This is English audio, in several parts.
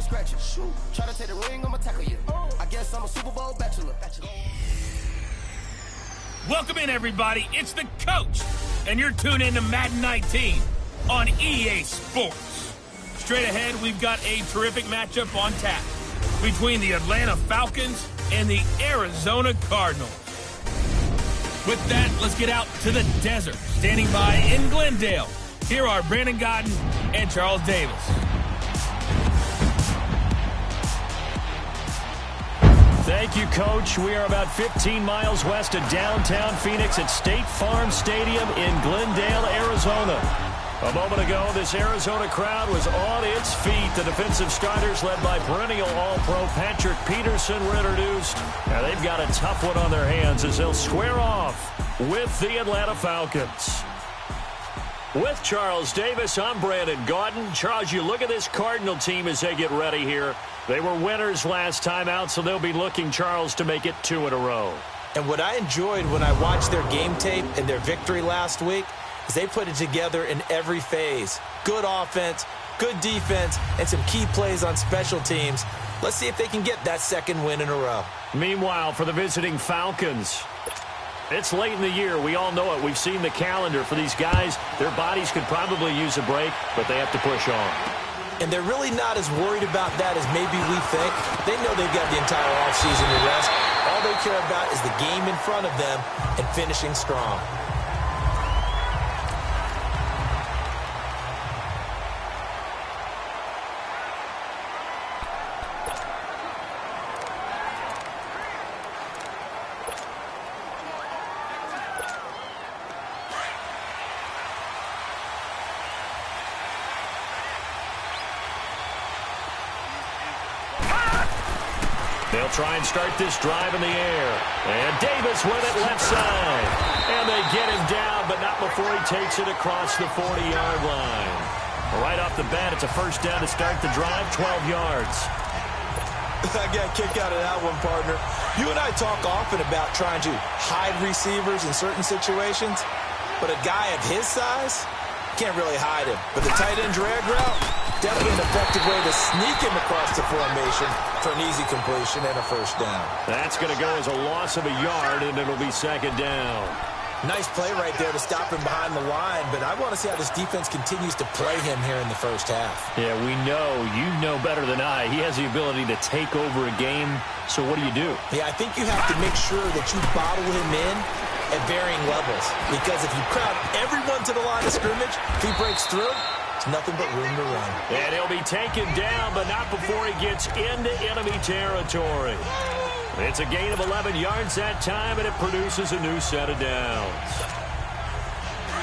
to scratch you. Try to take the ring, I'ma tackle you. I guess I'm a Super Bowl bachelor. Welcome in, everybody. It's the coach, and you're tuned in to Madden 19 on EA Sports. Straight ahead, we've got a terrific matchup on tap between the Atlanta Falcons and the Arizona Cardinals. With that, let's get out to the desert. Standing by in Glendale, here are Brandon Godden and Charles Davis. Thank you, Coach. We are about 15 miles west of downtown Phoenix at State Farm Stadium in Glendale, Arizona. A moment ago, this Arizona crowd was on its feet. The defensive starters, led by perennial All-Pro Patrick Peterson, were introduced. Now they've got a tough one on their hands as they'll square off with the Atlanta Falcons. With Charles Davis, I'm Brandon Gaudin. Charles, you look at this Cardinal team as they get ready here. They were winners last time out, so they'll be looking, Charles, to make it 2 in a row. And what I enjoyed when I watched their game tape and their victory last week is they put it together in every phase. Good offense, good defense, and some key plays on special teams. Let's see if they can get that second win in a row. Meanwhile, for the visiting Falcons, it's late in the year. We all know it. We've seen the calendar for these guys. Their bodies could probably use a break, but they have to push on. And they're really not as worried about that as maybe we think. They know they've got the entire offseason to rest. All they care about is the game in front of them and finishing strong. They'll try and start this drive in the air. And Davis with it left side. And they get him down, but not before he takes it across the 40-yard line. Right off the bat, it's a first down to start the drive, 12 yards. I got a kick out of that one, partner. You and I talk often about trying to hide receivers in certain situations, but a guy of his size can't really hide him. But the tight end drag route, definitely an effective way to sneak him across the formation for an easy completion and a first down. That's going to go as a loss of a yard, and it'll be second down. Nice play right there to stop him behind the line, but I want to see how this defense continues to play him here in the first half. Yeah, we know. You know better than I. He has the ability to take over a game, so what do? Yeah, I think you have to make sure that you bottle him in at varying levels, because if you crowd everyone to the line of scrimmage, if he breaks through, it's nothing but room to run. And he'll be taken down, but not before he gets into enemy territory. It's a gain of 11 yards that time, and it produces a new set of downs.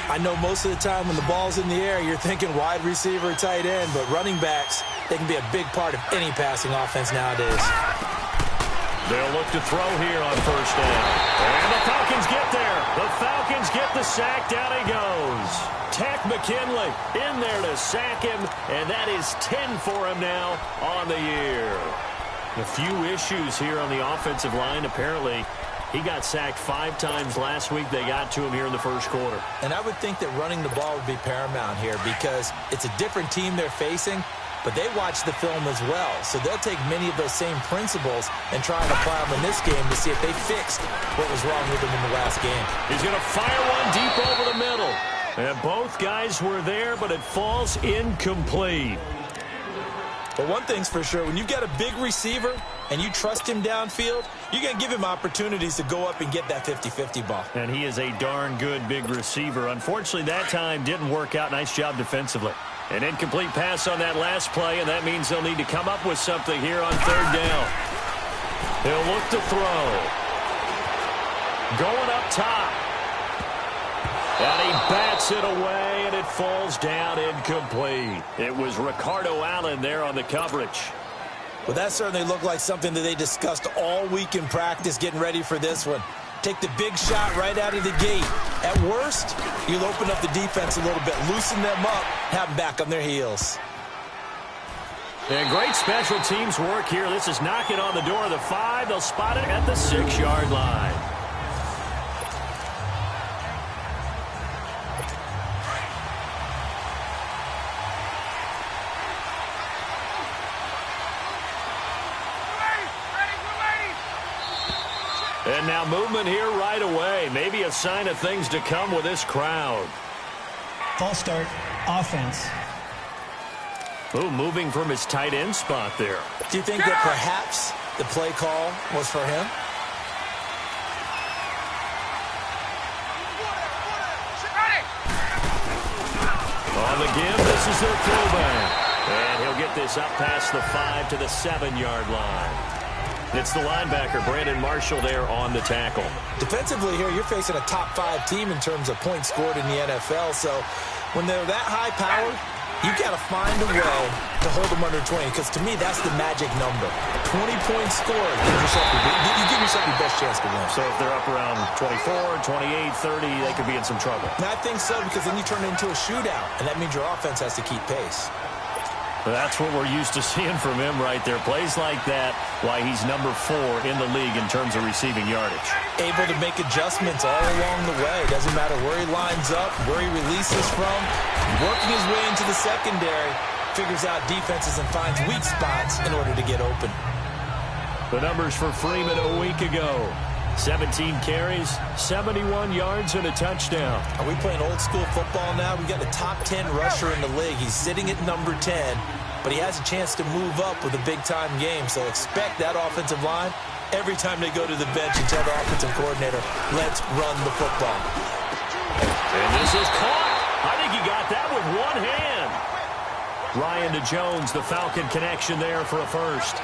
I know most of the time when the ball's in the air, you're thinking wide receiver, tight end, but running backs, they can be a big part of any passing offense nowadays. They'll look to throw here on first down. And the Falcons get there. The Falcons get the sack. Down he goes. Tech McKinley in there to sack him, and that is 10 for him now on the year. A few issues here on the offensive line. Apparently, he got sacked 5 times last week. They got to him here in the first quarter. And I would think that running the ball would be paramount here because it's a different team they're facing, but they watch the film as well. So they'll take many of those same principles and try and apply them in this game to see if they fixed what was wrong with them in the last game. He's going to fire one deep over the middle. And both guys were there, but it falls incomplete. But one thing's for sure, when you've got a big receiver and you trust him downfield, you're going to give him opportunities to go up and get that 50-50 ball. And he is a darn good big receiver. Unfortunately, that time didn't work out. Nice job defensively. An incomplete pass on that last play, and that means they'll need to come up with something here on third down. He'll look to throw. Going up top. And he bats it away, and it falls down incomplete. It was Ricardo Allen there on the coverage. Well, that certainly looked like something that they discussed all week in practice getting ready for this one. Take the big shot right out of the gate. At worst, you'll open up the defense a little bit, loosen them up, have them back on their heels. And great special teams work here. This is knocking on the door of the 5. They'll spot it at the 6-yard line. And now movement here right away. Maybe a sign of things to come with this crowd. False start, offense. Ooh, moving from his tight end spot there. Do you think that perhaps the play call was for him? On the give, this is their throwback. And he'll get this up past the 5 to the 7-yard line. It's the linebacker, Brandon Marshall, there on the tackle. Defensively here, you're facing a top 5 team in terms of points scored in the NFL. So when they're that high powered, you got to find a way to hold them under 20, because to me, that's the magic number. 20 points scored, you give yourself your best chance to win. So if they're up around 24, 28, 30, they could be in some trouble. And I think so, because then you turn it into a shootout, and that means your offense has to keep pace. That's what we're used to seeing from him right there. Plays like that, why he's number 4 in the league in terms of receiving yardage. Able to make adjustments all along the way. Doesn't matter where he lines up, where he releases from. Working his way into the secondary, figures out defenses and finds weak spots in order to get open. The numbers for Freeman a week ago. 17 carries, 71 yards, and a touchdown. Are we playing old school football now? We got a top 10 rusher in the league. He's sitting at number 10, but he has a chance to move up with a big-time game. So expect that offensive line every time they go to the bench and tell the offensive coordinator, let's run the football. And this is caught. I think he got that with one hand. Ryan to Jones, the Falcon connection there for a first.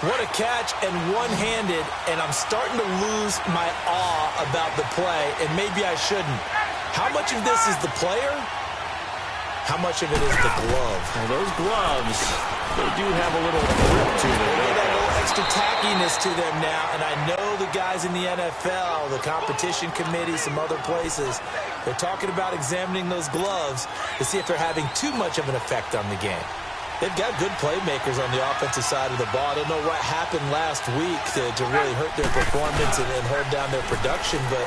What a catch, and one-handed, and I'm starting to lose my awe about the play, and maybe I shouldn't. How much of this is the player? How much of it is the glove? Well, those gloves, they do have a little grip to them. They got a little extra tackiness to them now, and I know the guys in the NFL, the competition committee, some other places, they're talking about examining those gloves to see if they're having too much of an effect on the game. They've got good playmakers on the offensive side of the ball. I don't know what happened last week to really hurt their performance and hold down their production, but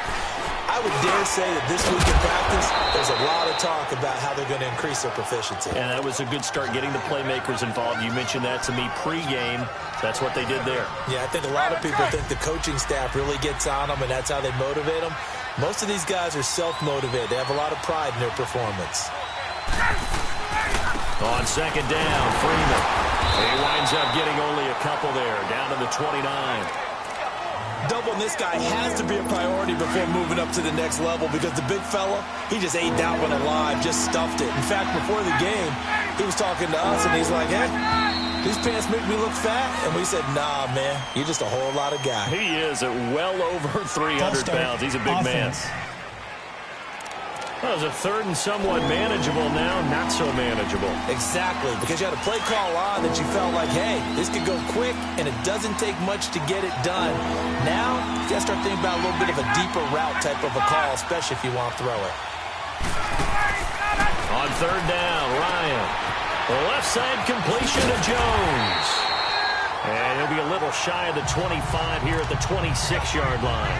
I would dare say that this week in practice, there's a lot of talk about how they're going to increase their proficiency. And that was a good start getting the playmakers involved. You mentioned that to me pregame. That's what they did there. Yeah, I think a lot of people think the coaching staff really gets on them, and that's how they motivate them. Most of these guys are self-motivated. They have a lot of pride in their performance. On second down, Freeman. He winds up getting only a couple there, down to the 29. Doubling this guy has to be a priority before moving up to the next level, because the big fella, he just ate that one alive, just stuffed it. In fact, before the game, he was talking to us, and he's like, hey, these pants make me look fat. And we said, nah, man, you're just a whole lot of guy. He is at well over 300 pounds. He's a big man. Well, it was a third and somewhat manageable now, not so manageable. Exactly, because you had a play call on that you felt like, hey, this could go quick, and it doesn't take much to get it done. Now, you got to start thinking about a little bit of a deeper route type of a call, especially if you want to throw it. On third down, Ryan. The left side completion to Jones. And he'll be a little shy of the 25 here at the 26-yard line.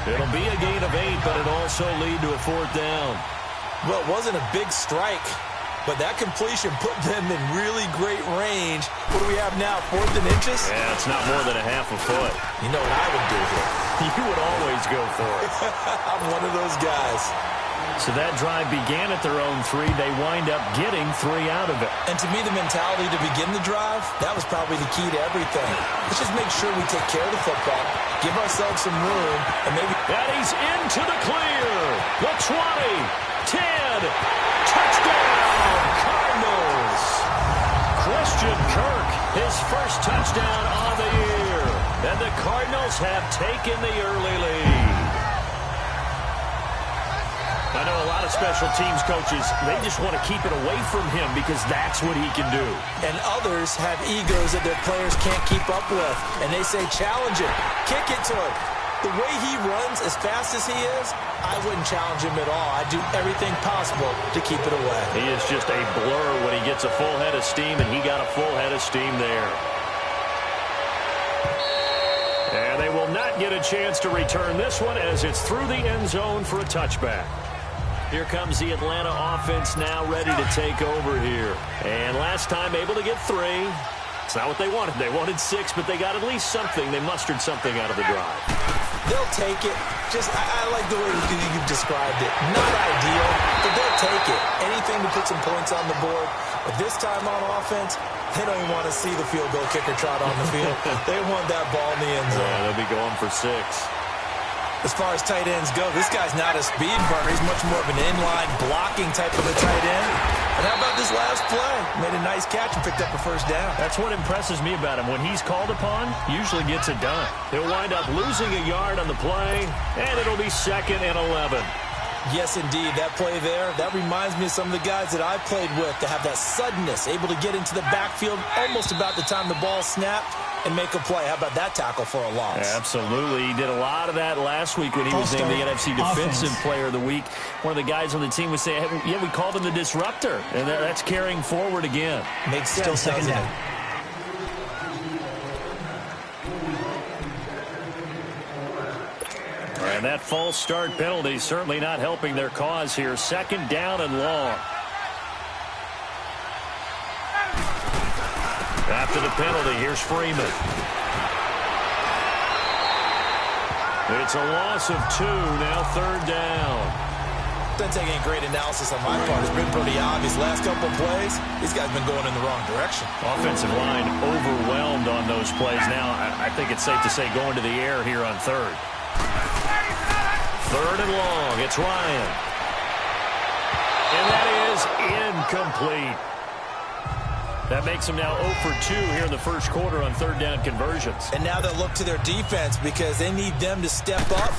It'll be a gain of 8, but it also lead to a fourth down. Well, it wasn't a big strike, but that completion put them in really great range. What do we have now, 4th and inches? Yeah, it's not more than a half a foot. You know what I would do here? You would always go for it. I'm one of those guys. So that drive began at their own 3. They wind up getting 3 out of it. And to me, the mentality to begin the drive, that was probably the key to everything. Let's just make sure we take care of the football, give ourselves some room, and maybe... And he's into the clear. The 20, 10, touchdown, Cardinals. Christian Kirk, his first touchdown on the year. And the Cardinals have taken the early lead. I know a lot of special teams coaches, they just want to keep it away from him because that's what he can do. And others have egos that their players can't keep up with. And they say, challenge it, kick it to him. The way he runs as fast as he is, I wouldn't challenge him at all. I'd do everything possible to keep it away. He is just a blur when he gets a full head of steam, and he got a full head of steam there. And they will not get a chance to return this one as it's through the end zone for a touchback. Here comes the Atlanta offense now ready to take over here. And last time able to get 3. It's not what they wanted. They wanted 6, but they got at least something. They mustered something out of the drive. They'll take it. I like the way you've described it. Not ideal, but they'll take it. Anything to put some points on the board. But this time on offense, they don't even want to see the field goal kicker trot on the field. They want that ball in the end zone. Yeah, they'll be going for 6. As far as tight ends go, this guy's not a speed burner. He's much more of an inline blocking type of a tight end. And how about this last play? Made a nice catch and picked up a first down. That's what impresses me about him. When he's called upon, usually gets it done. He'll wind up losing a yard on the play, and it'll be 2nd and 11. Yes, indeed. That play there, that reminds me of some of the guys that I played with to have that suddenness, able to get into the backfield almost about the time the ball snapped and make a play. How about that tackle for a loss? Yeah, absolutely. He did a lot of that last week when he was named the NFC Defensive Player of the Week. One of the guys on the team was saying, hey, yeah, we called him the disruptor, and that's carrying forward again. Makes sense, doesn't it? And that false start penalty certainly not helping their cause here. 2nd down and long. After the penalty, here's Freeman. It's a loss of 2, now 3rd down. Doesn't take any great analysis on my part. It's been pretty obvious. Last couple of plays, these guys have been going in the wrong direction. Offensive line overwhelmed on those plays. Now, I think it's safe to say going to the air here on 3rd. 3rd and long. It's Ryan. And that is incomplete. That makes them now 0 for 2 here in the first quarter on 3rd down conversions. And now they'll look to their defense because they need them to step up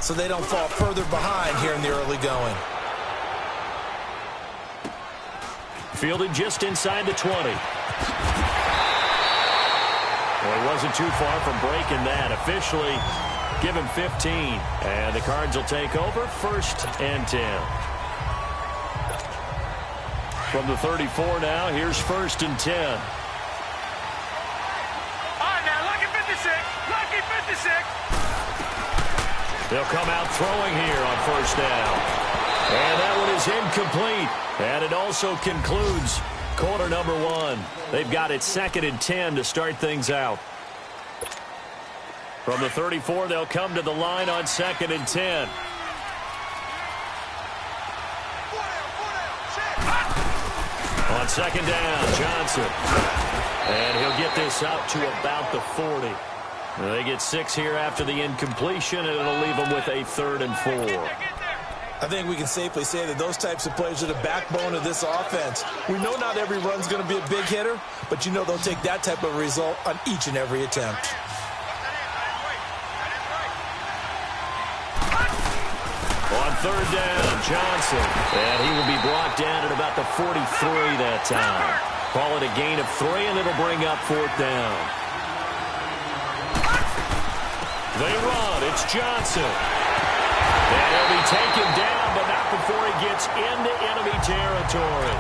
so they don't fall further behind here in the early going. Fielded just inside the 20. Well, he wasn't too far from breaking that. Officially, give him 15. And the Cards will take over 1st and 10. From the 34 now, here's 1st and 10. All right, now, lucky 56. Lucky 56. They'll come out throwing here on 1st down. And that one is incomplete. And it also concludes quarter number 1. They've got it 2nd and 10 to start things out. From the 34, they'll come to the line on 2nd and 10. On 2nd down, Johnson. And he'll get this out to about the 40. They get 6 here after the incompletion, and it'll leave them with a 3rd and 4. I think we can safely say that those types of plays are the backbone of this offense. We know not every run's going to be a big hitter, but you know they'll take that type of result on each and every attempt. On 3rd down, Johnson. And he will be brought down at about the 43 that time. Call it a gain of 3, and it'll bring up 4th down. They run. It's Johnson. And he'll be taken down, but not before he gets into enemy territory.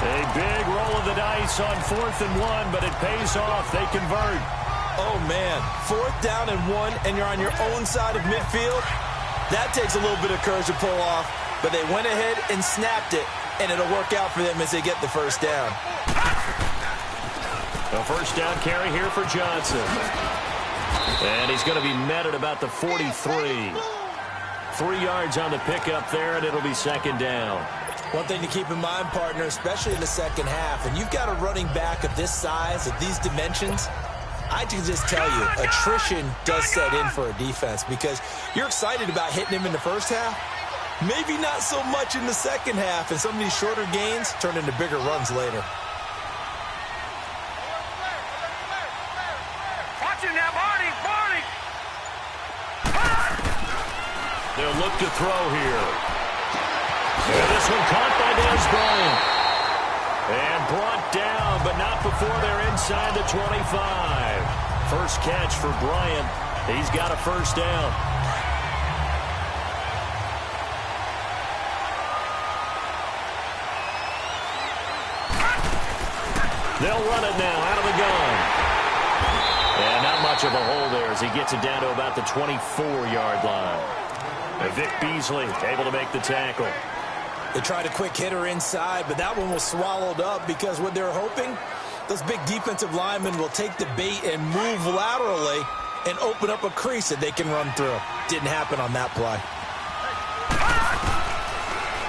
A big roll of the dice on 4th and 1, but it pays off. They convert. Oh, man. 4th down and 1, and you're on your own side of midfield. That takes a little bit of courage to pull off, but they went ahead and snapped it, and it'll work out for them as they get the 1st down. A 1st down carry here for Johnson. And he's going to be met at about the 43. 3 yards on the pickup there, and it'll be 2nd down. One thing to keep in mind, partner, especially in the second half, and you've got a running back of this size, of these dimensions, I can just tell you, attrition does set in for a defense because you're excited about hitting him in the first half. Maybe not so much in the second half, and some of these shorter gains turn into bigger runs later. Watch him now, Barney. They'll look to throw here. And this one caught by Dez Bryant. And brought down, but not before they're inside the 25. First catch for Bryant. He's got a 1st down. They'll run it now out of the gun. And not much of a hole there as he gets it down to about the 24-yard line. Vic Beasley able to make the tackle. They tried a quick hitter inside, but that one was swallowed up because what they're hoping Those big defensive linemen will take the bait and move laterally and open up a crease that they can run through. Didn't happen on that play.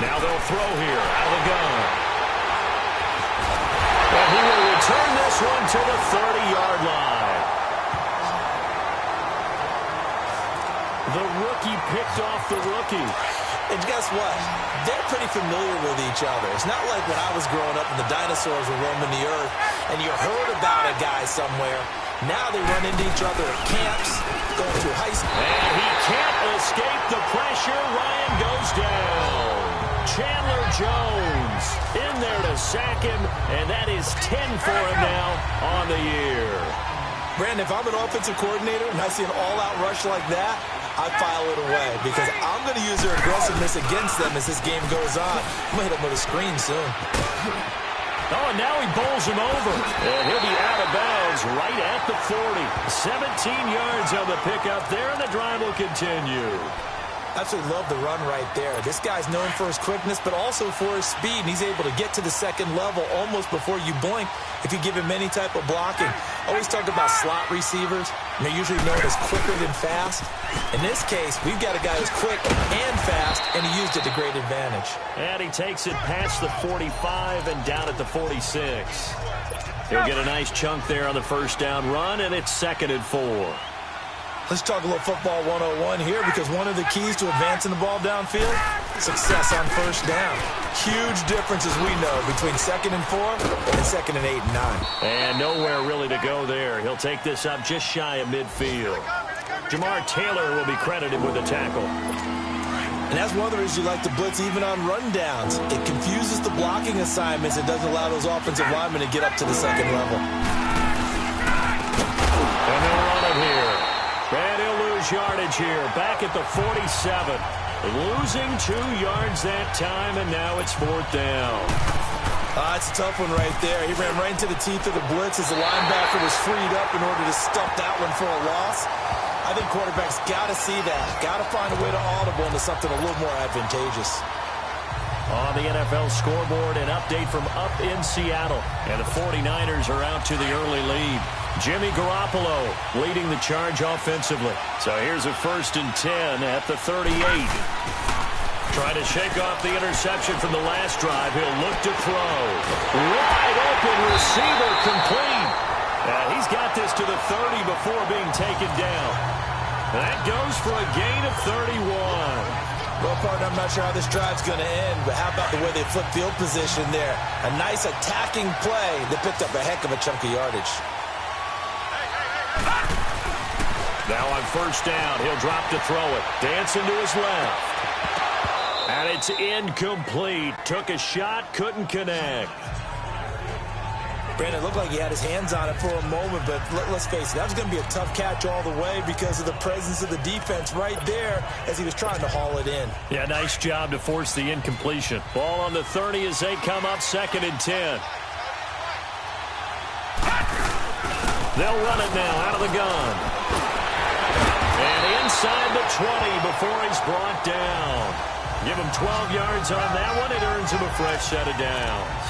Now they'll throw here out of the gun. And he will return this one to the 30-yard line. The rookie picked off the rookie. And guess what? They're pretty familiar with each other. It's not like when I was growing up and the dinosaurs were roaming the earth and you heard about a guy somewhere. Now they run into each other at camps, going through high school. And he can't escape the pressure. Ryan goes down. Chandler Jones in there to sack him, and that is 10 for him now on the year. Brandon, if I'm an offensive coordinator and I see an all-out rush like that, I file it away because I'm going to use their aggressiveness against them as this game goes on. I'm going to hit them with a screen soon. Oh, and now he bowls him over. And he'll be out of bounds right at the 40. 17 yards on the pickup there, and the drive will continue. Absolutely love the run right there. This guy's known for his quickness, but also for his speed, and he's able to get to the second level almost before you blink if you give him any type of blocking. Always talk about slot receivers, and they're usually known as quicker than fast. In this case, we've got a guy who's quick and fast, and he used it to great advantage. And he takes it past the 45 and down at the 46. He'll get a nice chunk there on the first down run, and it's 2nd and 4. Let's talk a little football 101 here because one of the keys to advancing the ball downfield, success on first down. Huge difference, as we know, between 2nd and 4 and 2nd and 8 and 9. And nowhere really to go there. He'll take this up just shy of midfield. Jamar Taylor will be credited with a tackle. And that's one of the reasons you like to blitz even on rundowns. It confuses the blocking assignments. It doesn't allow those offensive linemen to get up to the second level. And they'll run it here. And he'll lose yardage here, back at the 47. Losing 2 yards that time, and now it's 4th down. It's a tough one right there. He ran right into the teeth of the blitz as the linebacker was freed up in order to stuff that one for a loss. I think quarterbacks got to see that. Got to find a way to audible into something a little more advantageous. On the NFL scoreboard, an update from up in Seattle. And the 49ers are out to the early lead. Jimmy Garoppolo leading the charge offensively. So here's a 1st and 10 at the 38. Trying to shake off the interception from the last drive. He'll look to throw. Wide open receiver complete. He's got this to the 30 before being taken down. That goes for a gain of 31. Well, partner, I'm not sure how this drive's going to end, but how about the way they flip field position there? A nice attacking play that picked up a heck of a chunk of yardage. Now on first down, he'll drop to throw it. Dancing to his left. And it's incomplete. Took a shot, couldn't connect. Brandon, it looked like he had his hands on it for a moment, but let's face it, that was going to be a tough catch all the way because of the presence of the defense right there as he was trying to haul it in. Yeah, nice job to force the incompletion. Ball on the 30 as they come up 2nd and 10. They'll run it now out of the gun. And inside the 20 before he's brought down. Give him 12 yards on that one. It earns him a fresh set of downs.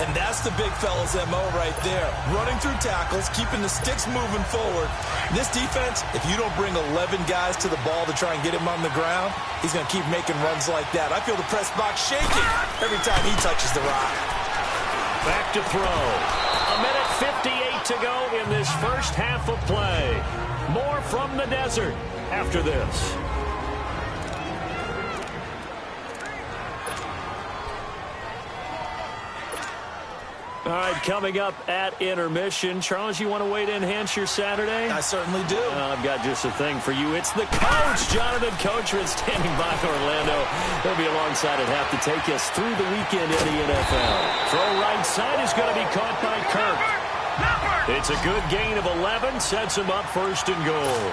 And that's the big fella's MO right there. Running through tackles, keeping the sticks moving forward. This defense, if you don't bring 11 guys to the ball to try and get him on the ground, he's going to keep making runs like that. I feel the press box shaking every time he touches the rock. Back to throw. 1:58 to go in this first half of play. More from the desert after this. All right, coming up at intermission. Charles, you want to wait to enhance your Saturday? I certainly do. I've got just a thing for you. It's the coach, Jonathan Coachman, standing by Orlando. He'll be alongside at half to take us through the weekend in the NFL. Throw right side is going to be caught by Kirk. It's a good gain of 11, sets him up 1st and goal.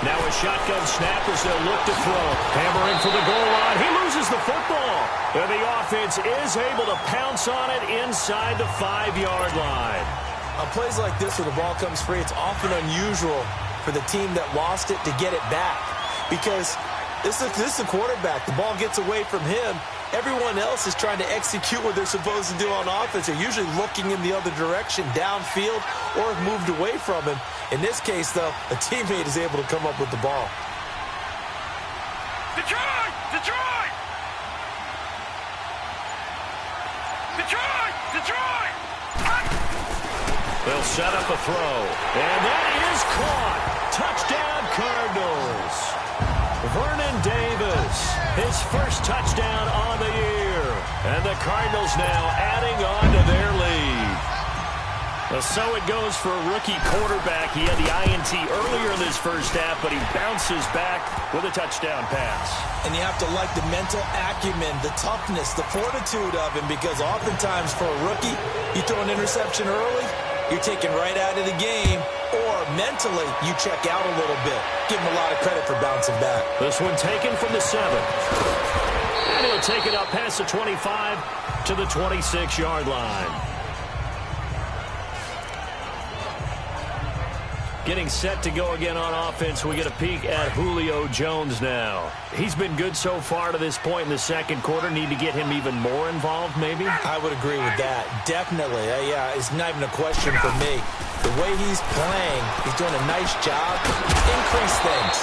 Now a shotgun snap as they'll look to throw. Hammering for the goal line. He loses the football. And the offense is able to pounce on it inside the 5-yard line. On plays like this where the ball comes free, it's often unusual for the team that lost it to get it back. Because this is a quarterback. The ball gets away from him. Everyone else is trying to execute what they're supposed to do on offense. They're usually looking in the other direction, downfield, or have moved away from him. In this case, though, a teammate is able to come up with the ball. Detroit! Detroit! Detroit! Detroit! They'll set up a throw. And that is caught. Touchdown, Cardinals. Vernon Davis, his first touchdown on the year. And the Cardinals now adding on to their lead. So it goes for a rookie quarterback. He had the INT earlier in this first half, but he bounces back with a touchdown pass. And you have to like the mental acumen, the toughness, the fortitude of him, because oftentimes for a rookie, you throw an interception early, you're taken right out of the game, or mentally you check out a little bit. Give him a lot of credit for bouncing back. This one taken from the 7. And he'll take it up past the 25 to the 26-yard line. Getting set to go again on offense. We get a peek at Julio Jones now. He's been good so far to this point in the second quarter. Need to get him even more involved, maybe? I would agree with that. Definitely. Yeah, it's not even a question for me. The way he's playing, he's doing a nice job. Increase things.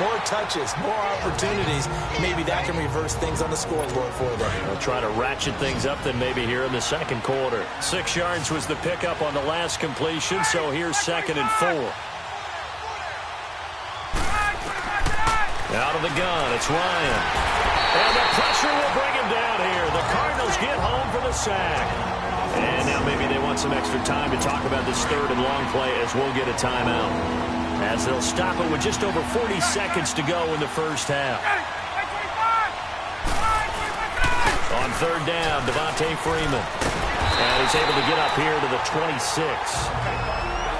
More touches, more opportunities. Maybe that can reverse things on the scoreboard for them. They'll try to ratchet things up then maybe here in the second quarter. 6 yards was the pickup on the last completion, so here's 2nd and 4. Out of the gun, it's Ryan. And the pressure will bring him down here. The Cardinals get home for the sack. And now maybe they want some extra time to talk about this 3rd and long play as we'll get a timeout. As they'll stop it with just over 40 seconds to go in the first half. On 3rd down, Devontae Freeman. And he's able to get up here to the 26.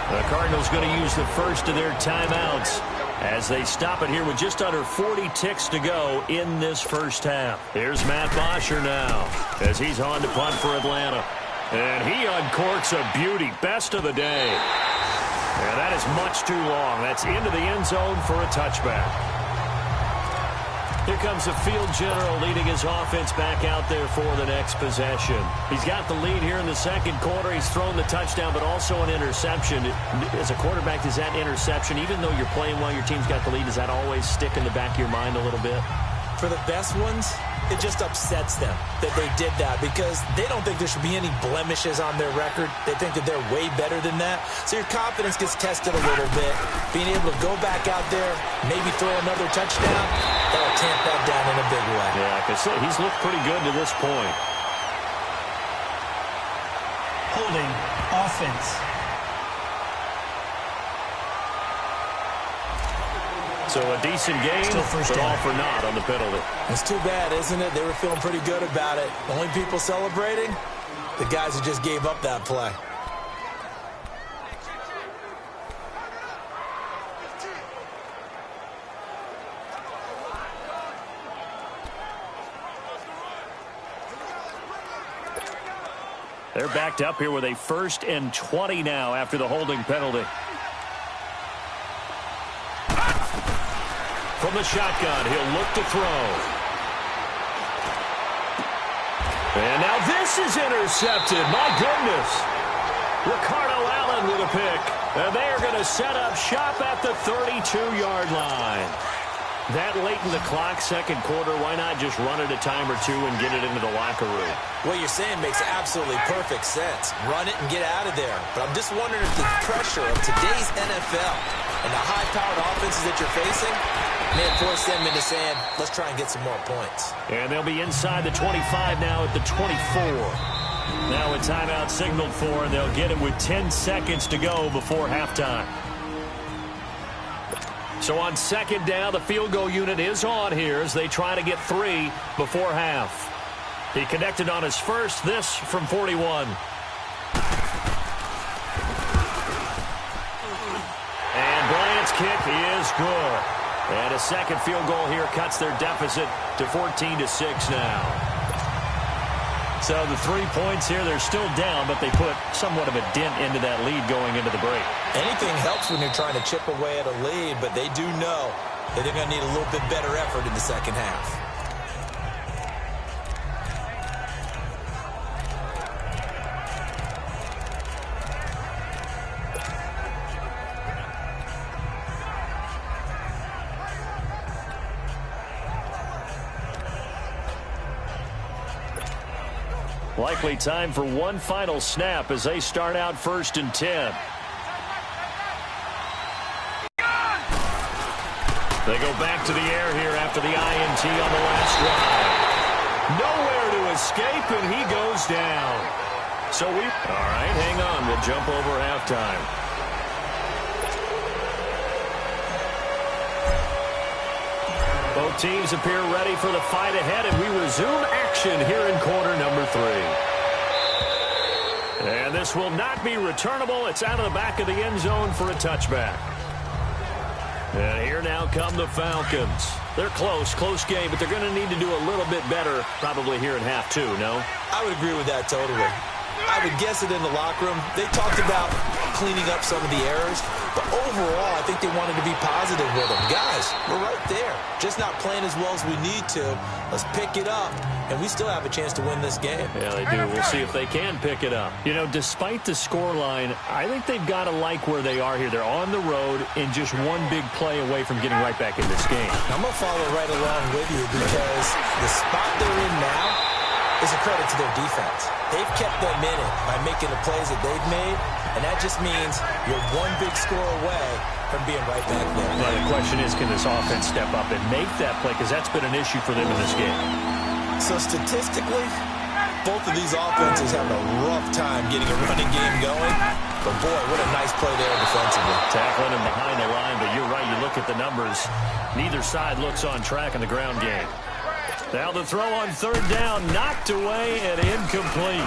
The Cardinals going to use the first of their timeouts as they stop it here with just under 40 ticks to go in this first half. Here's Matt Bosher now as he's on to punt for Atlanta. And he uncorks a beauty. Best of the day. And that is much too long. That's into the end zone for a touchback. Here comes the field general leading his offense back out there for the next possession. He's got the lead here in the second quarter. He's thrown the touchdown, but also an interception. As a quarterback, does that interception, even though you're playing well, your team's got the lead, does that always stick in the back of your mind a little bit? For the best ones, it just upsets them that they did that because they don't think there should be any blemishes on their record. They think that they're way better than that. So your confidence gets tested a little bit. Being able to go back out there, maybe throw another touchdown, that'll tamp that down in a big way. Yeah, because he's looked pretty good to this point. Holding offense. So a decent game, but all for naught on the penalty. It's too bad, isn't it? They were feeling pretty good about it. The only people celebrating, the guys who just gave up that play. They're backed up here with a 1st and 20 now after the holding penalty. From the shotgun, he'll look to throw. And now this is intercepted. My goodness. Ricardo Allen with a pick. And they are going to set up shop at the 32-yard line. That late in the clock, second quarter, why not just run it a time or two and get it into the locker room? What you're saying makes absolutely perfect sense. Run it and get out of there. But I'm just wondering if the pressure of today's NFL and the high-powered offenses that you're facing may have forced them into saying, let's try and get some more points. And they'll be inside the 25 now at the 24. Now a timeout signaled for, and they'll get it with 10 seconds to go before halftime. So on 2nd down, the field goal unit is on here as they try to get 3 before half. He connected on his first, this from 41. And Bryant's kick is good. And a second field goal here cuts their deficit to 14-6 now. So the 3 points here, they're still down, but they put somewhat of a dent into that lead going into the break. Anything helps when you're trying to chip away at a lead, but they do know that they're going to need a little bit better effort in the second half. Likely time for one final snap as they start out 1st and 10. They go back to the air here after the INT on the last drive. Nowhere to escape, and he goes down. All right, hang on. We'll jump over halftime. Both teams appear ready for the fight ahead, and we resume action here in quarter number 3. And this will not be returnable. It's out of the back of the end zone for a touchback. And here now come the Falcons. They're close game, but they're going to need to do a little bit better probably here in half 2, no? I would agree with that totally. I would guess it in the locker room. They talked about cleaning up some of the errors, but overall, I think they wanted to be positive with them. Guys, we're right there. Just not playing as well as we need to. Let's pick it up, and we still have a chance to win this game. Yeah, they do. We'll see if they can pick it up. You know, despite the scoreline, I think they've got to like where they are here. They're on the road and just one big play away from getting right back in this game. I'm going to follow right along with you because the spot they're in now is a credit to their defense. They've kept them in it by making the plays that they've made, and that just means you're one big score away from being right back there. Now, the question is, can this offense step up and make that play? Because that's been an issue for them in this game. So statistically, both of these offenses have a rough time getting a running game going. But, boy, what a nice play there defensively. Tackling him behind the line, but you're right. You look at the numbers. Neither side looks on track in the ground game. Now the throw on 3rd down, knocked away and incomplete.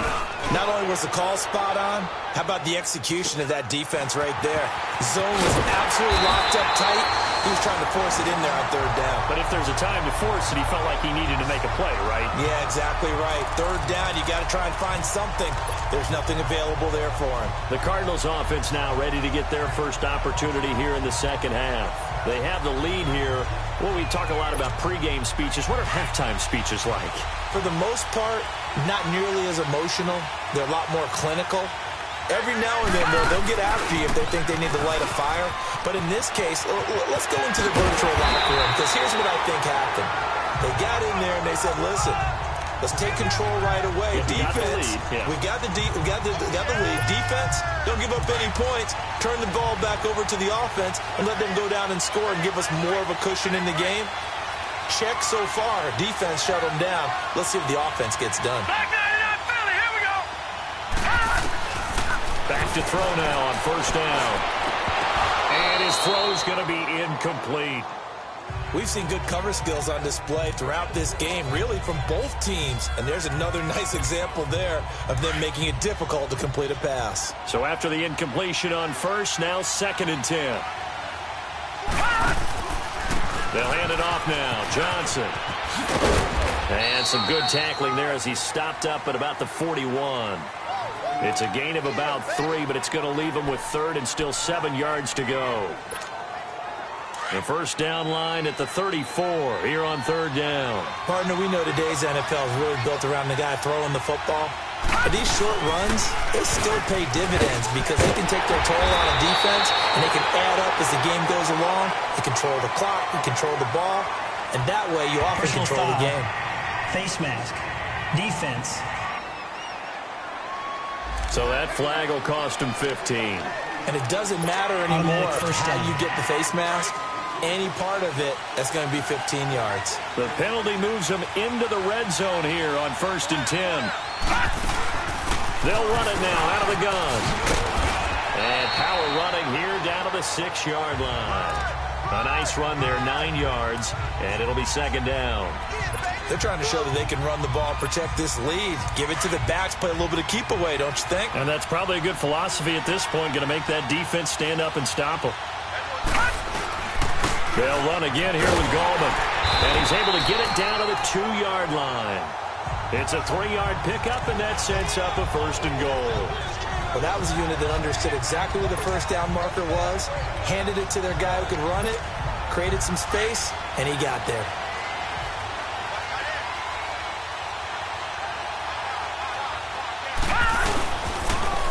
Not only was the call spot on, how about the execution of that defense right there? Zone was absolutely locked up tight. He was trying to force it in there on 3rd down. But if there's a time to force it, he felt like he needed to make a play, right? Yeah, exactly right. 3rd down, you got to try and find something. There's nothing available there for him. The Cardinals offense now ready to get their first opportunity here in the second half. They have the lead here. Well, we talk a lot about pregame speeches. What are halftime speeches like? For the most part, not nearly as emotional. They're a lot more clinical. Every now and then, they'll get after you if they think they need to light a fire. But in this case, let's go into the virtual locker room, because here's what I think happened. They got in there and they said, listen, let's take control right away. Defense, we got the lead. Defense, don't give up any points. Turn the ball back over to the offense and let them go down and score and give us more of a cushion in the game. Check so far. Defense shut them down. Let's see if the offense gets done. Back to throw now on 1st down. And his throw is going to be incomplete. We've seen good cover skills on display throughout this game, really from both teams. And there's another nice example there of them making it difficult to complete a pass. So after the incompletion on 1st, now 2nd and 10. They'll hand it off now. Johnson. And some good tackling there as he stopped up at about the 41. It's a gain of about 3, but it's going to leave him with 3rd and still 7 yards to go. The 1st down line at the 34 here on 3rd down. Partner, we know today's NFL is really built around the guy throwing the football. But these short runs, they still pay dividends because they can take their toll on a defense and they can add up as the game goes along. They control the clock, they control the ball, and that way you often control the game. Face mask. Defense. So that flag will cost him 15. And it doesn't matter anymore how you get the face mask. Any part of it, that's going to be 15 yards. The penalty moves him into the red zone here on 1st and 10. They'll run it now out of the gun. And power running here down to the 6-yard line. A nice run there, 9 yards, and it'll be 2nd down. They're trying to show that they can run the ball, protect this lead. Give it to the backs, play a little bit of keep away, don't you think? And that's probably a good philosophy at this point, going to make that defense stand up and stop them. They'll run again here with Gallman. And he's able to get it down to the 2-yard line. It's a 3-yard pickup, and that sets up a 1st and goal. Well, that was a unit that understood exactly where the first down marker was, handed it to their guy who could run it, created some space, and he got there.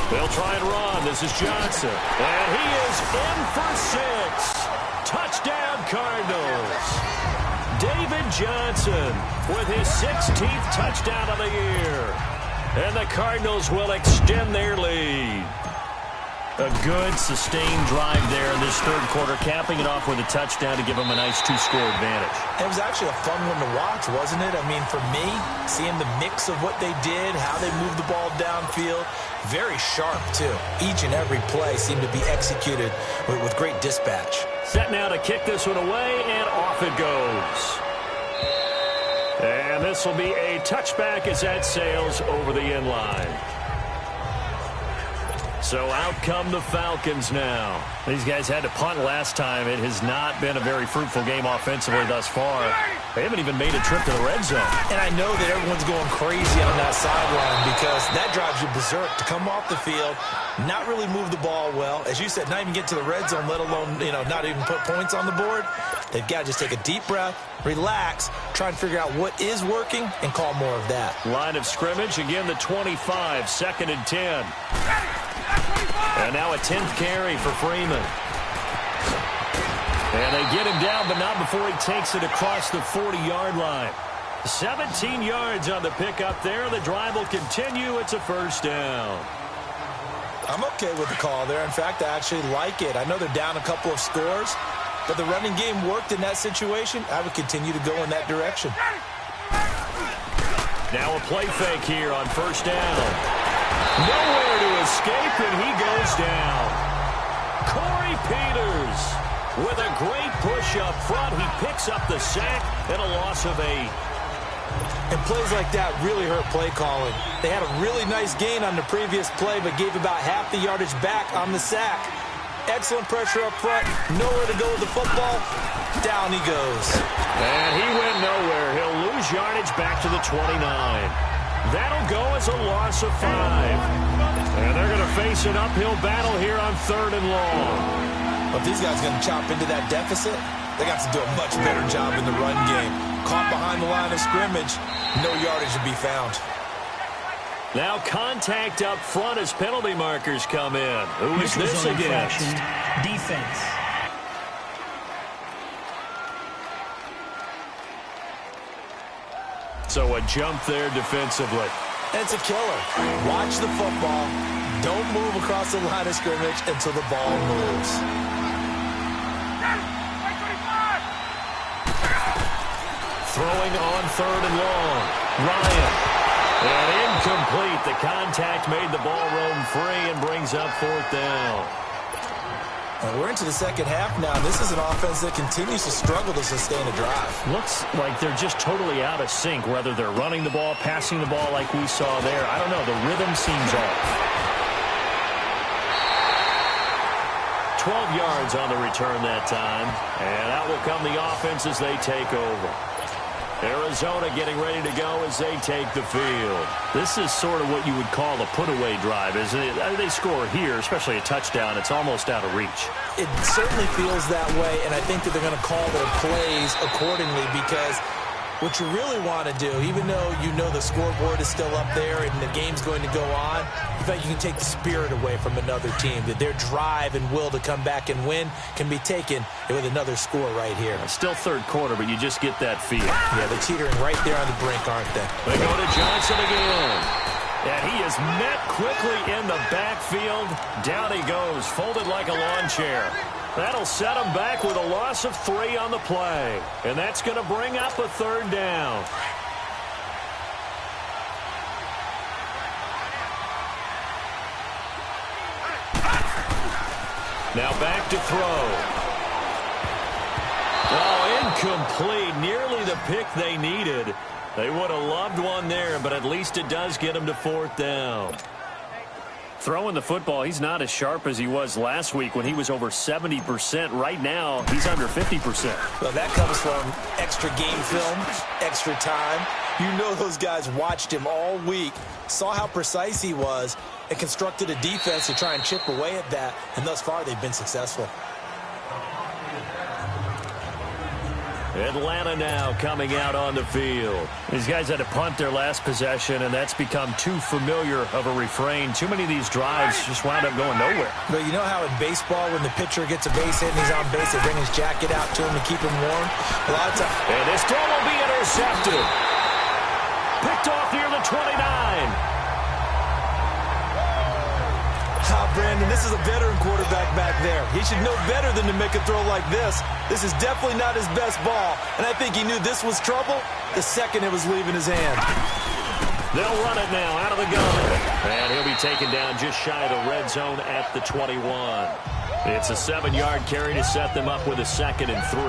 They'll try and run. This is Johnson. And he is in for 6. Touchdown, Cardinals. David Johnson with his 16th touchdown of the year. And the Cardinals will extend their lead. A good, sustained drive there in this 3rd quarter, capping it off with a touchdown to give them a nice 2-score advantage. It was actually a fun one to watch, wasn't it? I mean, for me, seeing the mix of what they did, how they moved the ball downfield, very sharp, too. Each and every play seemed to be executed with great dispatch. Set now to kick this one away, and off it goes. And this will be a touchback as that sails over the end line. So out come the Falcons now. These guys had to punt last time. It has not been a very fruitful game offensively thus far. They haven't even made a trip to the red zone. And I know that everyone's going crazy on that sideline because that drives you berserk to come off the field, not really move the ball well. As you said, not even get to the red zone, let alone, not even put points on the board. They've got to just take a deep breath, relax, try and figure out what is working, and call more of that. Line of scrimmage, again the 25, 2nd and 10. And now a 10th carry for Freeman. And they get him down, but not before he takes it across the 40-yard line. 17 yards on the pickup there. The drive will continue. It's a 1st down. I'm okay with the call there. In fact, I actually like it. I know they're down a couple of scores, but the running game worked in that situation. I would continue to go in that direction. Now a play fake here on 1st down. Nowhere to escape, and he goes down. Corey Peters with a great push up front. He picks up the sack and a loss of 8. And plays like that really hurt play calling. They had a really nice gain on the previous play, but gave about half the yardage back on the sack. Excellent pressure up front. Nowhere to go with the football. Down he goes. And he went nowhere. He'll lose yardage back to the 29. That'll go as a loss of 5. And they're going to face an uphill battle here on 3rd and long. But if these guys are going to chop into that deficit, they got to do a much better job in the run game. Caught behind the line of scrimmage, no yardage to be found. Now contact up front as penalty markers come in. Who is this against? Defense. So a jump there defensively. And it's a killer. Watch the football. Don't move across the line of scrimmage until the ball moves. Throwing on 3rd and long. Ryan. And incomplete. The contact made the ball roam free and brings up 4th down. And we're into the second half now. This is an offense that continues to struggle to sustain a drive. Looks like they're just totally out of sync, whether they're running the ball, passing the ball like we saw there. I don't know. The rhythm seems off. 12 yards on the return that time. And out will come the offense as they take over. Arizona getting ready to go as they take the field. This is sort of what you would call a put-away drive, isn't it? They score here, especially a touchdown. It's almost out of reach. It certainly feels that way, and I think that they're going to call their plays accordingly because what you really want to do, even though you know the scoreboard is still up there and the game's going to go on, in fact, you can take the spirit away from another team, that their drive and will to come back and win can be taken with another score right here. It's still 3rd quarter, but you just get that feel. Yeah, they're teetering right there on the brink, aren't they? They go to Johnson again. And he is met quickly in the backfield. Down he goes, folded like a lawn chair. That'll set him back with a loss of 3 on the play. And that's going to bring up a 3rd down. Now back to throw. Oh, incomplete. Nearly the pick they needed. They would have loved one there, but at least it does get them to 4th down. Throwing the football, he's not as sharp as he was last week when he was over 70%. Right now, he's under 50%. Well, that comes from extra game film, extra time. You know those guys watched him all week, saw how precise he was, and constructed a defense to try and chip away at that. And thus far, they've been successful. Atlanta now coming out on the field. These guys had to punt their last possession, and that's become too familiar of a refrain. Too many of these drives just wound up going nowhere. But you know how in baseball, when the pitcher gets a base hit and he's on base, they bring his jacket out to him to keep him warm? A lot of times. And this throw will be intercepted. Picked off near the 29. Brandon, this is a veteran quarterback back there. He should know better than to make a throw like this. This is definitely not his best ball, and I think he knew this was trouble the second it was leaving his hand. They'll run it now out of the gun, and he'll be taken down just shy of the red zone at the 21. It's a 7-yard carry to set them up with a 2nd and 3.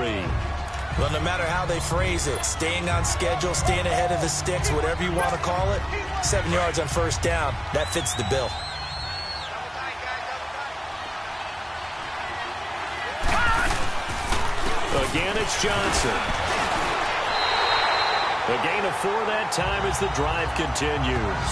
Well, no matter how they phrase it, staying on schedule, staying ahead of the sticks, whatever you want to call it, 7 yards on first down, that fits the bill. Again, it's Johnson. A gain of 4 that time as the drive continues.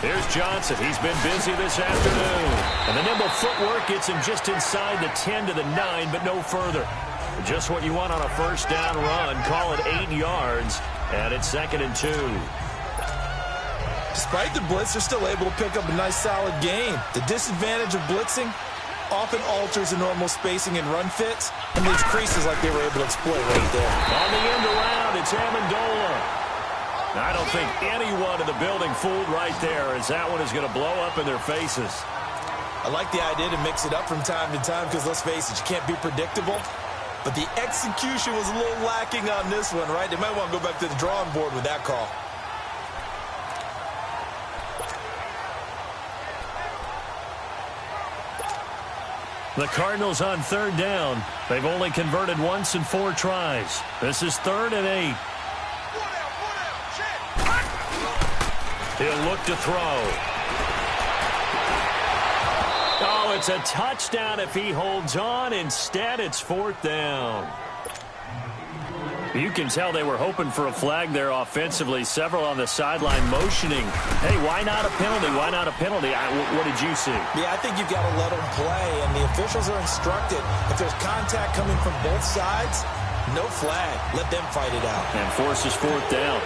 Here's Johnson. He's been busy this afternoon. And the nimble footwork gets him just inside the 10 to the 9, but no further. Just what you want on a first down run. Call it 8 yards, and it's 2nd and 2. Despite the blitz, they're still able to pick up a nice, solid gain. The disadvantage of blitzing often alters the normal spacing and run fits and leaves creases like they were able to exploit right there. On the end around, it's Amendola. I don't think anyone in the building fooled right there, as that one is going to blow up in their faces. I like the idea to mix it up from time to time because, let's face it, you can't be predictable. But the execution was a little lacking on this one, right? They might want to go back to the drawing board with that call. The Cardinals on 3rd down. They've only converted once in 4 tries. This is 3rd and 8. He'll look to throw. Oh, it's a touchdown if he holds on. Instead, it's 4th down. You can tell they were hoping for a flag there offensively. Several on the sideline motioning. Hey, why not a penalty? Why not a penalty? What did you see? Yeah, I think you've got to let them play, and the officials are instructed. If there's contact coming from both sides, no flag. Let them fight it out. And forces 4th down.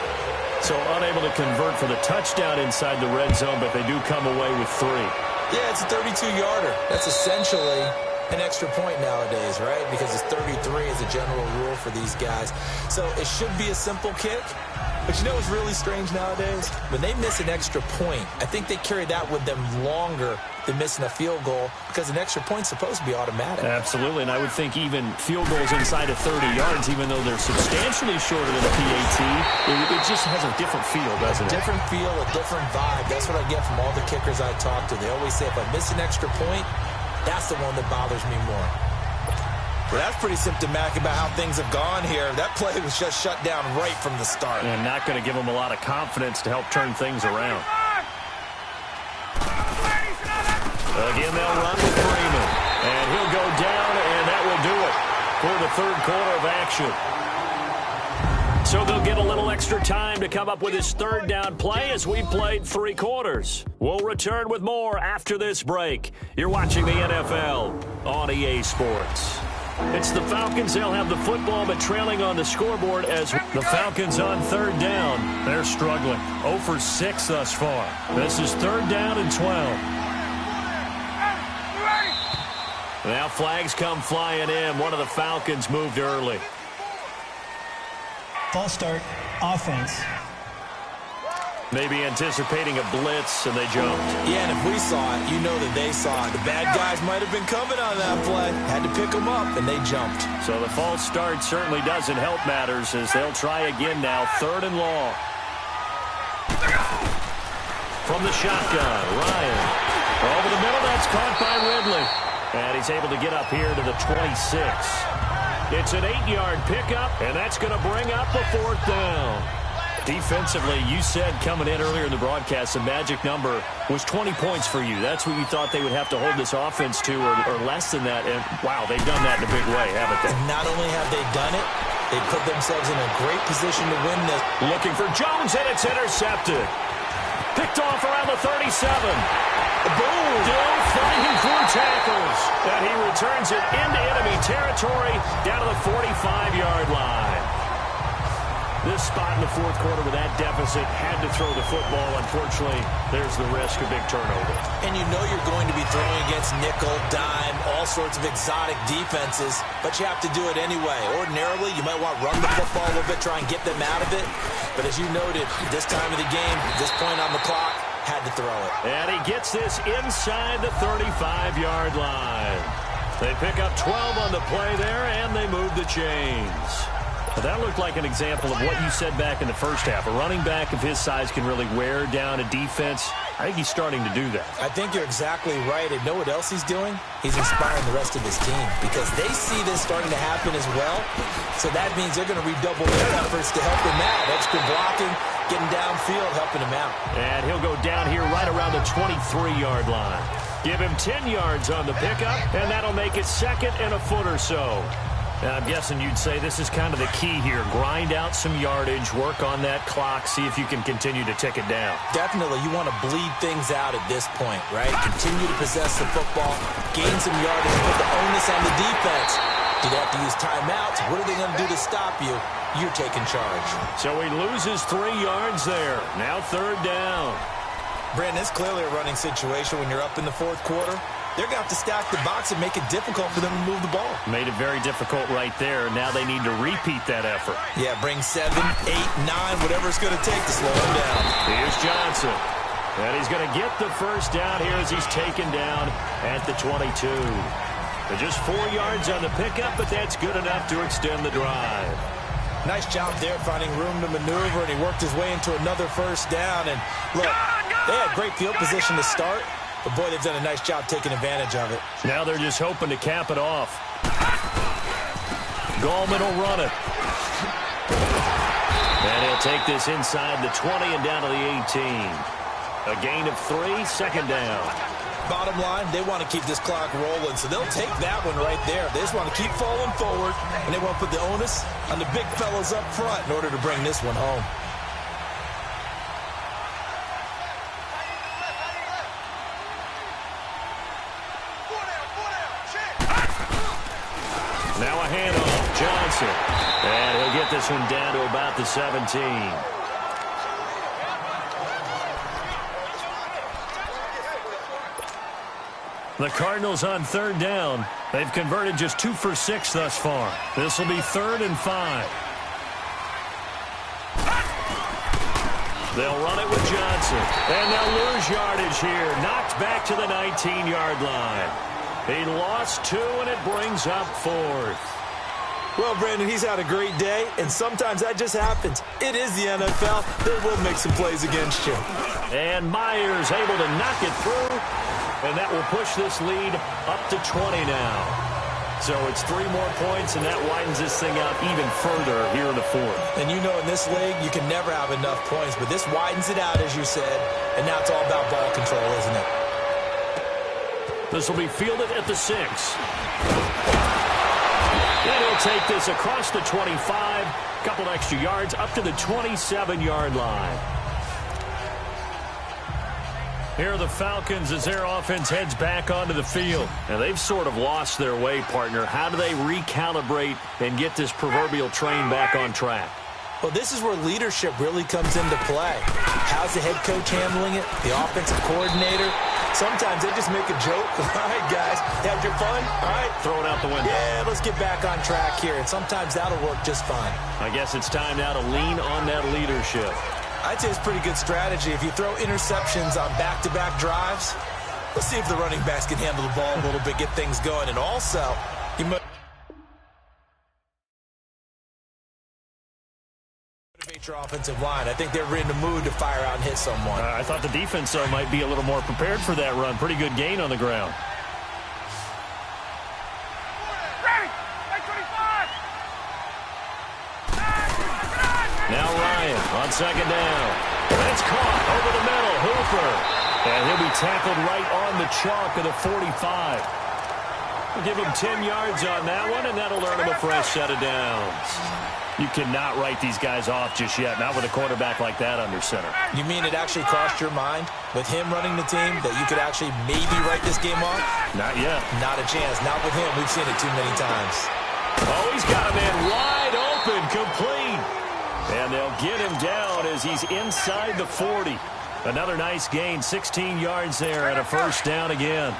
So unable to convert for the touchdown inside the red zone, but they do come away with 3. Yeah, it's a 32-yarder. That's essentially an extra point nowadays, right? Because it's 33 as a general rule for these guys. So it should be a simple kick. But you know what's really strange nowadays? When they miss an extra point, I think they carry that with them longer than missing a field goal because an extra point's supposed to be automatic. Absolutely, and I would think even field goals inside of 30 yards, even though they're substantially shorter than a PAT, it just has a different feel, doesn't it? A different feel, a different vibe. That's what I get from all the kickers I talk to. They always say if I miss an extra point, that's the one that bothers me more. Well, that's pretty symptomatic about how things have gone here. That play was just shut down right from the start. And not going to give them a lot of confidence to help turn things around. Again, they'll run with Freeman. And he'll go down, and that will do it for the 3rd quarter of action. So they'll get a little extra time to come up with his 3rd down play as we played 3 quarters. We'll return with more after this break. You're watching the NFL on EA Sports. It's the Falcons. They'll have the football, but trailing on the scoreboard as the Falcons on 3rd down. They're struggling. 0 for 6 thus far. This is 3rd down and 12. Now flags come flying in. One of the Falcons moved early. False start, offense. Maybe anticipating a blitz, and they jumped. Yeah, and if we saw it, you know that they saw it. The bad guys might have been coming on that play. Had to pick them up, and they jumped. So the false start certainly doesn't help matters as they'll try again now. 3rd and long. from the shotgun. Ryan over the middle. That's caught by Ridley. And he's able to get up here to the 26. It's an 8-yard pickup, and that's going to bring up a 4th down. Defensively, you said coming in earlier in the broadcast, the magic number was 20 points for you. That's what you thought they would have to hold this offense to, or less than that. And, wow, they've done that in a big way, haven't they? And not only have they done it, they put themselves in a great position to win this. Looking for Jones, and it's intercepted. Picked off around the 37. Boom! Still fighting through tackles. And he returns it into enemy territory down to the 45-yard line. This spot in the 4th quarter with that deficit had to throw the football. Unfortunately, there's the risk of big turnover. And you know you're going to be throwing against nickel, dime, all sorts of exotic defenses, but you have to do it anyway. Ordinarily, you might want to run the football a little bit, try and get them out of it. But as you noted, this time of the game, this point on the clock, had to throw it. And he gets this inside the 35-yard line. They pick up 12 on the play there, and they move the chains. But that looked like an example of what you said back in the first half. A running back of his size can really wear down a defense. I think he's starting to do that. I think you're exactly right. And know what else he's doing? He's inspiring the rest of his team because they see this starting to happen as well. So that means they're going to redouble their efforts to help him out. Extra blocking, getting downfield, helping him out. And he'll go down here right around the 23-yard line. Give him 10 yards on the pickup, and that'll make it 2nd and a foot or so. Now, I'm guessing you'd say this is kind of the key here. Grind out some yardage, work on that clock, see if you can continue to tick it down. Definitely. You want to bleed things out at this point, right? Continue to possess the football, gain some yardage, put the onus on the defense. Do they have to use timeouts? What are they going to do to stop you? You're taking charge. So he loses 3 yards there. Now 3rd down. Brandon, it's clearly a running situation when you're up in the 4th quarter. They're going to have to stack the box and make it difficult for them to move the ball. Made it very difficult right there. Now they need to repeat that effort. Yeah, bring 7, 8, 9, whatever it's going to take to slow them down. Here's Johnson. And he's going to get the first down here as he's taken down at the 22. But just 4 yards on the pickup, but that's good enough to extend the drive. Nice job there finding room to maneuver, and he worked his way into another first down. And look, they had great field position to start. But, boy, they've done a nice job taking advantage of it. Now they're just hoping to cap it off. Gallman will run it. And he'll take this inside the 20 and down to the 18. A gain of 3, 2nd down. Bottom line, they want to keep this clock rolling, so they'll take that one right there. They just want to keep falling forward, and they want to put the onus on the big fellas up front in order to bring this one home. Now a handoff, Johnson. And he'll get this one down to about the 17. The Cardinals on 3rd down. They've converted just 2 for 6 thus far. This will be 3rd and 5. They'll run it with Johnson. And they'll lose yardage here. Knocked back to the 19-yard line. He lost 2, and it brings up 4th. Well, Brandon, he's had a great day, and sometimes that just happens. It is the NFL. They will make some plays against you. And Myers able to knock it through, and that will push this lead up to 20 now. So it's 3 more points, and that widens this thing out even further here in the 4th. And you know in this league, you can never have enough points, but this widens it out, as you said, and now it's all about ball control, isn't it? This will be fielded at the 6. And he'll take this across the 25. Couple extra yards up to the 27-yard line. Here are the Falcons as their offense heads back onto the field. And they've sort of lost their way, partner. How do they recalibrate and get this proverbial train back on track? Well, this is where leadership really comes into play. How's the head coach handling it? The offensive coordinator? Sometimes they just make a joke. All right, guys, had your fun? All right. Throw it out the window. Yeah, let's get back on track here. And sometimes that'll work just fine. I guess it's time now to lean on that leadership. I'd say it's a pretty good strategy. If you throw interceptions on back-to-back drives, let's see if the running backs can handle the ball a little bit, get things going. And also, you motivate appreciate your offensive line. I think they're in the mood to fire out and hit someone. I thought the defense, though, might be a little more prepared for that run. Pretty good gain on the ground. Now Ryan on second down. That's caught over the middle. Hooper. And he'll be tackled right on the chalk of the 45. We'll give him 10 yards on that one, and that'll earn him a fresh set of downs. You cannot write these guys off just yet, not with a quarterback like that under center. You mean it actually crossed your mind with him running the team that you could actually maybe write this game off? Not yet. Not a chance. Not with him. We've seen it too many times. Oh, he's got a man wide open, complete. And they'll get him down as he's inside the 40. Another nice gain, 16 yards there and a first down again.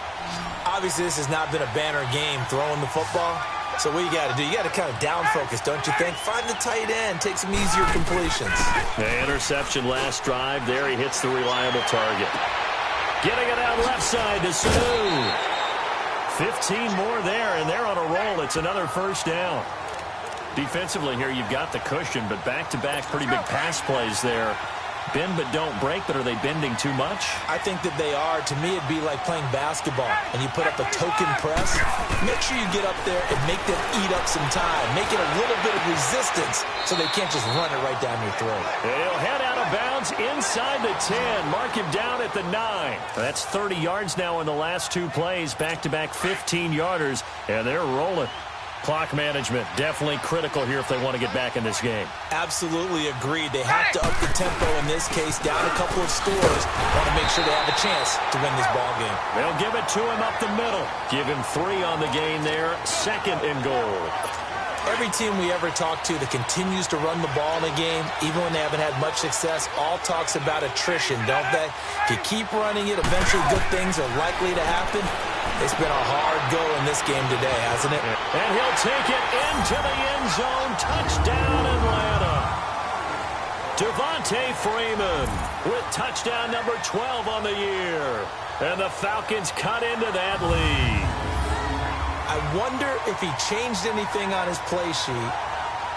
Obviously, this has not been a banner game throwing the football. So what you got to do, you got to kind of down focus, don't you think? Find the tight end, take some easier completions. The interception last drive. There he hits the reliable target. Getting it out left side to Sanu. 15 more there, and they're on a roll. It's another first down. Defensively here, you've got the cushion, but back-to-back pretty big pass plays there. Bend but don't break, but are they bending too much? I think that they are. To me, it'd be like playing basketball, and you put up a token press. Make sure you get up there and make them eat up some time. Make it a little bit of resistance so they can't just run it right down your throat. He'll head out of bounds inside the 10. Mark him down at the 9. That's 30 yards now in the last two plays. Back-to-back 15-yarders, and they're rolling. Clock management, definitely critical here if they want to get back in this game. Absolutely agreed. They have to up the tempo in this case, down a couple of scores. Want to make sure they have a chance to win this ball game. They'll give it to him up the middle. Give him 3 on the gain there. Second and goal. Every team we ever talk to that continues to run the ball in a game, even when they haven't had much success, all talks about attrition, don't they? If you keep running it, eventually good things are likely to happen. It's been a hard go in this game today, hasn't it? And he'll take it into the end zone. Touchdown, Atlanta. Devontae Freeman with touchdown number 12 on the year. And the Falcons cut into that lead. I wonder if he changed anything on his play sheet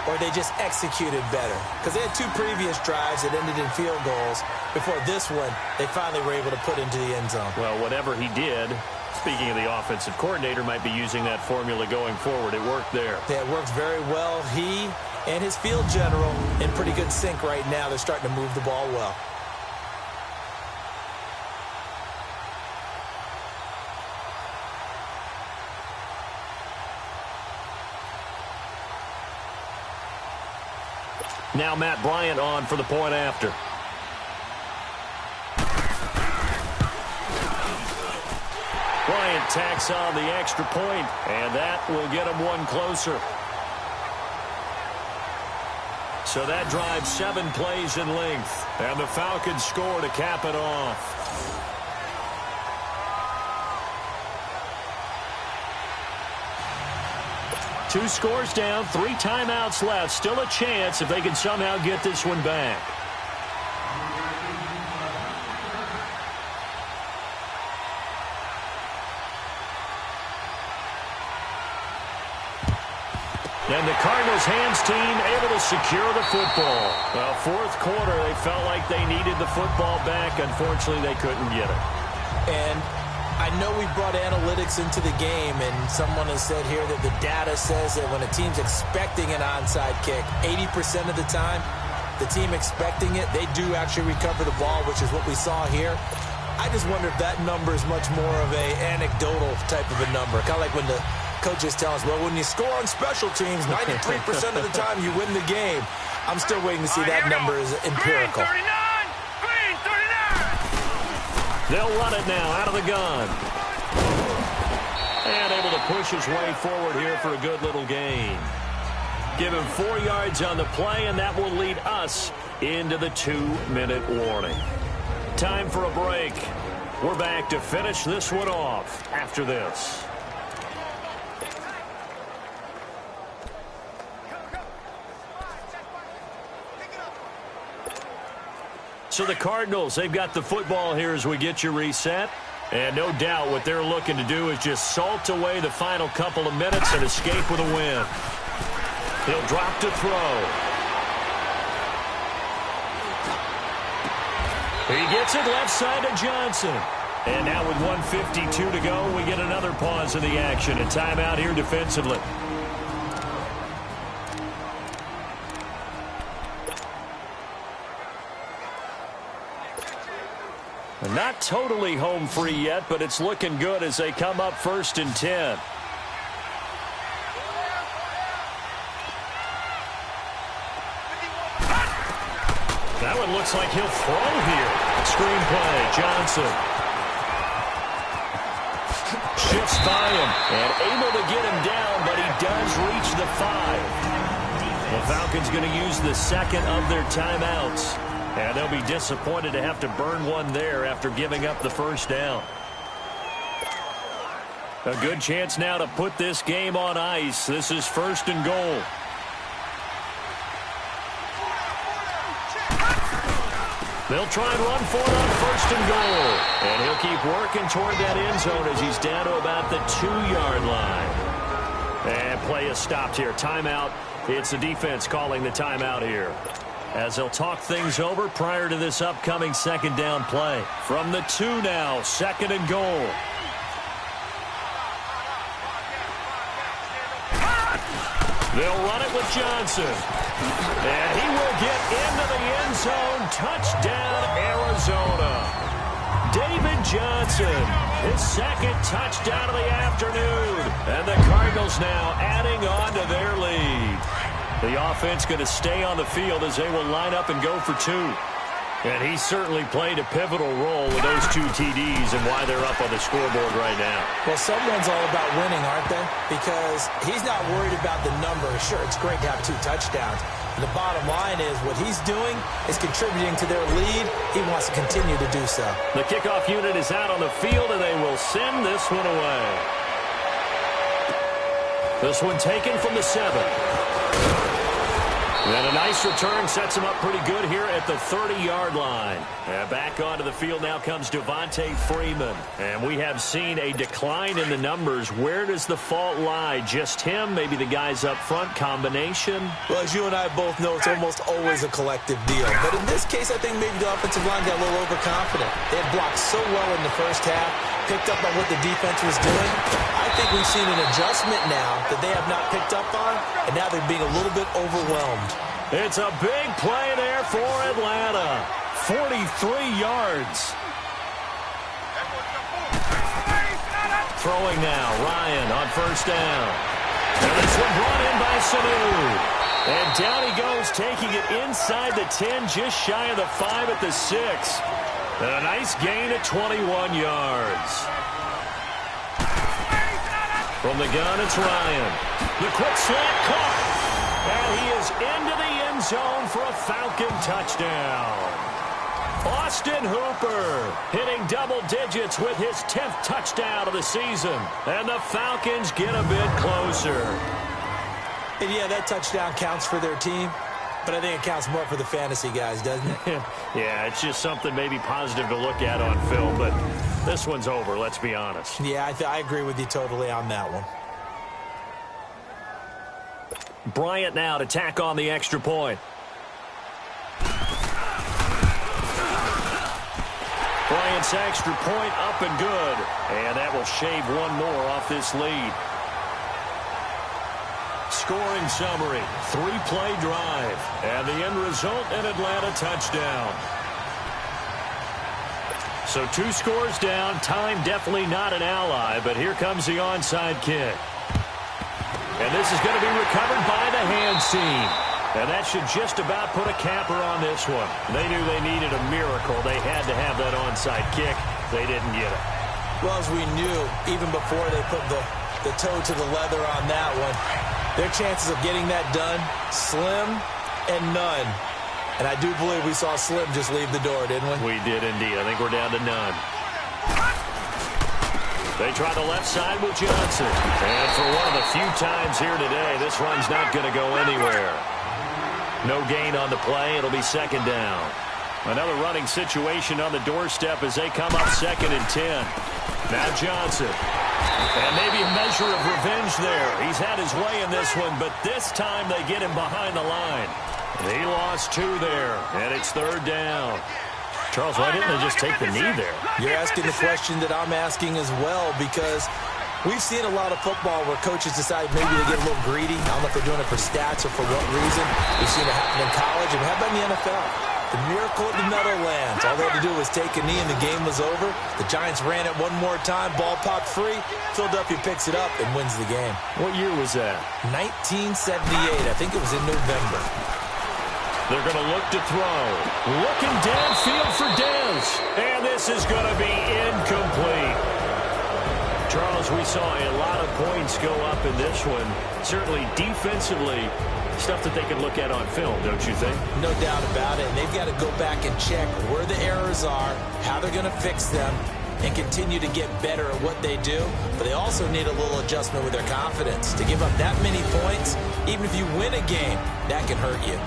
or they just executed better. Because they had 2 previous drives that ended in field goals. Before this one, they finally were able to put into the end zone. Well, whatever he did, speaking of the offensive coordinator, might be using that formula going forward. It worked there. Yeah, it works very well. He and his field general in pretty good sync right now. They're starting to move the ball well. Now Matt Bryant on for the point after. Bryant tacks on the extra point, and that will get him one closer. So that drives 7 plays in length, and the Falcons score to cap it off. Two scores down, 3 timeouts left. Still a chance if they can somehow get this one back. And the Cardinals hands team able to secure the football. Well, fourth quarter, they felt like they needed the football back. Unfortunately, they couldn't get it. And I know we brought analytics into the game, and someone has said here that the data says that when a team's expecting an onside kick, 80% of the time, the team expecting it, they do actually recover the ball, which is what we saw here. I just wonder if that number is much more of a anecdotal type of a number. Kind of like when the coaches tell us, well, when you score on special teams, 93% of the time you win the game. I'm still waiting to see that number is empirical. They'll run it now out of the gun. And able to push his way forward here for a good little gain. Give him 4 yards on the play, and that will lead us into the 2-minute warning. Time for a break. We're back to finish this one off after this. So the Cardinals, they've got the football here as we get you reset. And no doubt what they're looking to do is just salt away the final couple of minutes and escape with a win. He'll drop to throw. He gets it left side to Johnson. And now with 1:52 to go, we get another pause in the action. A timeout here defensively. Not totally home free yet, but it's looking good as they come up 1st and 10. That one looks like he'll throw here. Screen play, Johnson. Shifts by him and able to get him down, but he does reach the 5. The Falcons going to use the second of their timeouts. And they'll be disappointed to have to burn one there after giving up the first down. A good chance now to put this game on ice. This is 1st and goal. They'll try and run for it on 1st and goal. And he'll keep working toward that end zone as he's down to about the 2-yard line. And play is stopped here. Timeout. It's the defense calling the timeout here, as they'll talk things over prior to this upcoming 2nd down play. From the 2 now, 2nd and goal. They'll run it with Johnson. And he will get into the end zone. Touchdown, Arizona. David Johnson, his 2nd touchdown of the afternoon. And the Cardinals now adding on to their lead. The offense going to stay on the field as they will line up and go for 2. And he certainly played a pivotal role with those 2 TDs and why they're up on the scoreboard right now. Well, someone's all about winning, aren't they? Because he's not worried about the number. Sure, it's great to have 2 touchdowns. And the bottom line is what he's doing is contributing to their lead. He wants to continue to do so. The kickoff unit is out on the field, and they will send this one away. This one taken from the 7. And a nice return sets him up pretty good here at the 30-yard line. And back onto the field now comes Devontae Freeman. And we have seen a decline in the numbers. Where does the fault lie? Just him? Maybe the guys up front? Combination? Well, as you and I both know, it's almost always a collective deal. But in this case, I think maybe the offensive line got a little overconfident. They had blocked so well in the first half, picked up on what the defense was doing. I think we've seen an adjustment now that they have not picked up on, and now they're being a little bit overwhelmed. It's a big play there for Atlanta. 43 yards. Throwing now, Ryan on 1st down. And this one brought in by Sanu. And down he goes, taking it inside the 10, just shy of the 5 at the 6. And a nice gain at 21 yards. From the gun, it's Ryan. The quick slant caught. And he is into the end zone for a Falcon touchdown. Austin Hooper hitting double digits with his 10th touchdown of the season. And the Falcons get a bit closer. And yeah, that touchdown counts for their team, but I think it counts more for the fantasy guys, doesn't it? Yeah, it's just something maybe positive to look at on film, but this one's over, let's be honest. Yeah, I agree with you totally on that one. Bryant now to tack on the extra point. Bryant's extra point up and good. And that will shave one more off this lead. Scoring summary, 3-play drive. And the end result, an Atlanta touchdown. So 2 scores down. Time definitely not an ally, but here comes the onside kick. And this is going to be recovered by the hand seam. And that should just about put a capper on this one. They knew they needed a miracle. They had to have that onside kick. They didn't get it. Well, as we knew, even before they put the toe to the leather on that one, their chances of getting that done, slim and none. And I do believe we saw Slim just leave the door, didn't we? We did indeed. I think we're down to none. They try the left side with Johnson. And for one of the few times here today, this run's not going to go anywhere. No gain on the play. It'll be 2nd down. Another running situation on the doorstep as they come up 2nd and 10. Now Johnson. And maybe a measure of revenge there. He's had his way in this one, but this time they get him behind the line. He lost 2 there, and it's 3rd down. Charles, why didn't they just take the knee there? You're asking the question that I'm asking as well, because we've seen a lot of football where coaches decide maybe they get a little greedy. I don't know if they're doing it for stats or for what reason. We've seen it happen in college, and how about in the NFL? The miracle of the Meadowlands. All they had to do was take a knee, and the game was over. The Giants ran it one more time. Ball popped free. Philadelphia picks it up and wins the game. What year was that? 1978. I think it was in November. They're going to look to throw. Looking downfield for Dez. And this is going to be incomplete. Charles, we saw a lot of points go up in this one. Certainly defensively, stuff that they can look at on film, don't you think? No doubt about it. And they've got to go back and check where the errors are, how they're going to fix them, and continue to get better at what they do. But they also need a little adjustment with their confidence. To give up that many points, even if you win a game, that can hurt you.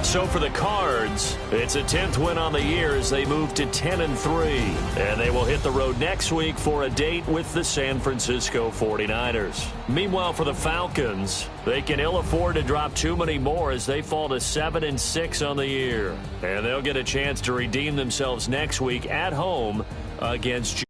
So for the Cards, it's a 10th win on the year as they move to 10-3. And they will hit the road next week for a date with the San Francisco 49ers. Meanwhile, for the Falcons, they can ill afford to drop too many more as they fall to 7-6 on the year. And they'll get a chance to redeem themselves next week at home against